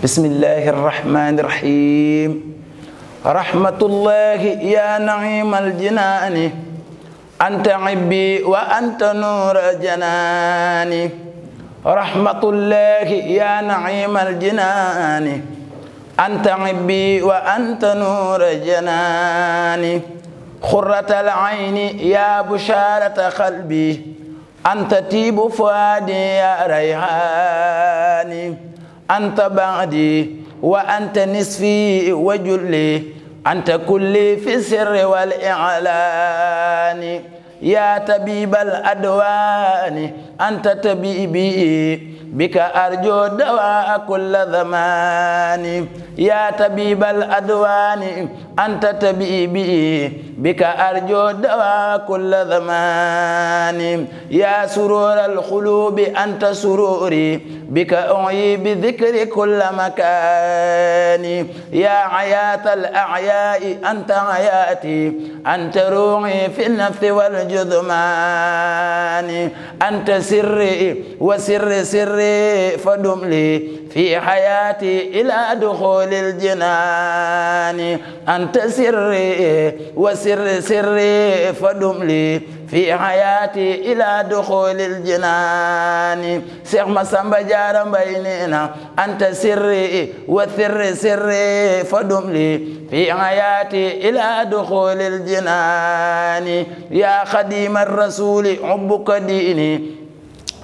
بسم الله الرحمن الرحيم رحمة الله يا نعيم الجنان أنت عبي وأنت نور الجنان رحمة الله يا نعيم الجنان أنت عبي وأنت نور الجنان خرة العين يا بشارة قلبي أنت طيب فؤادي يا ريحاني أنت بعدي وأنت نصفي وجلي أنت كلي في السر والإعلان يا طبيب الأدوان أنت طبيبي بك أرجو دواء كل زمان يا طبيب الأدوان أنت طبيبي بك أرجو دواء كل زمان يا سرور القلوب أنت سروري بك أعي بذكر كل مكان يا حياة الأعياء أنت حياتي أنت روحي في النفس والجذمان أنت سري وسر سري فدم لي في حياتي إلى دخول الجنان أنت سري وسر سري فدم لي في حياتي إلى دخول الجنان شيخ مسامبا جارا بيننا أنت سري وسر سري فدم لي في حياتي إلى دخول الجنان يا خديم الرسول حبك ديني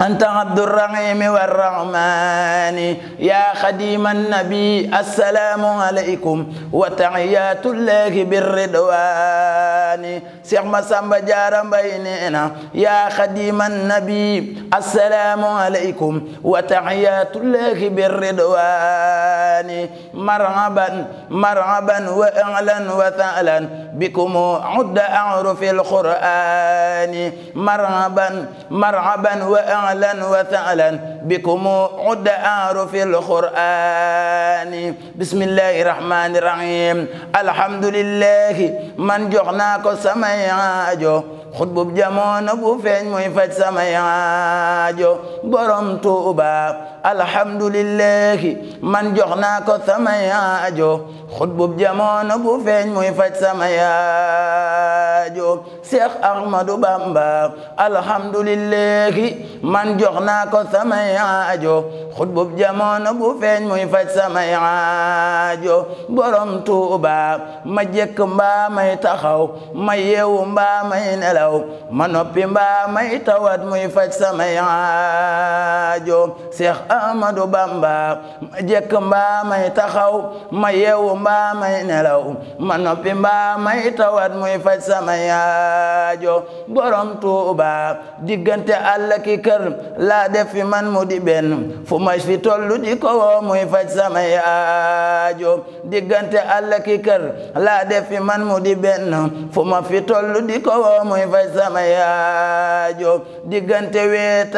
أنت عبد الرحيم والرحمن يا خديم النبي السلام عليكم وتحيات الله بالرضوان شيخ مسامبا جارا بيننا يا خديم النبي السلام عليكم وتحيات الله بالرضوان مرحبا مرحبا وأهلا وسهلا بكم عد أعرف القرآن مرحبا مرحبا وأهلا وسهلا بكم عد أعرف القرآن بسم الله الرحمن الرحيم الحمد لله من جغناك سميعاجو خطب جمون بو فين موي فاج سميعاجو بروم توبا الحمد لله من جغناك سميعاجو خطب جمون بو فين موي فاج سميعاجو شيخ أحمد بامبا الحمد لله man jox naa ko samay aajo xutbub jamono bu feeñ muy faj samay aajo borom Tuuba ma jekk mbaa may taxaw ma yeewu mbaa may nelaw ma noppi mbaa may tawat muy faj samay aajo Seex Ahmadu Bamba ma jekk mbaa may taxaw ma yeewu mbaa may nelaw ma noppi mbaa may tawat muy faj samay aajo borom Tuuba diggante Alla ki kër laa def fi man mu di benn fu ma fi tollu di ko woo muy faj samay aajo diggante Alla ki kër laa def fi man mu di benn fu ma fi tollu di ko woo muy faj samay aajo diggante weet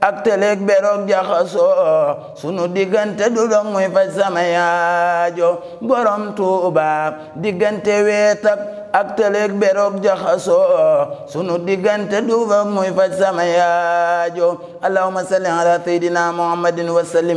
ak teleeg beroog jaxasoo sunu diggante du dong muy faj samay aajo borom Tuuba diggante weet ak teleeg beroog jaxasoo sunu diggante du dong muy faj samay aajo allahumma salli ala sayyidina muhammadin wa sallim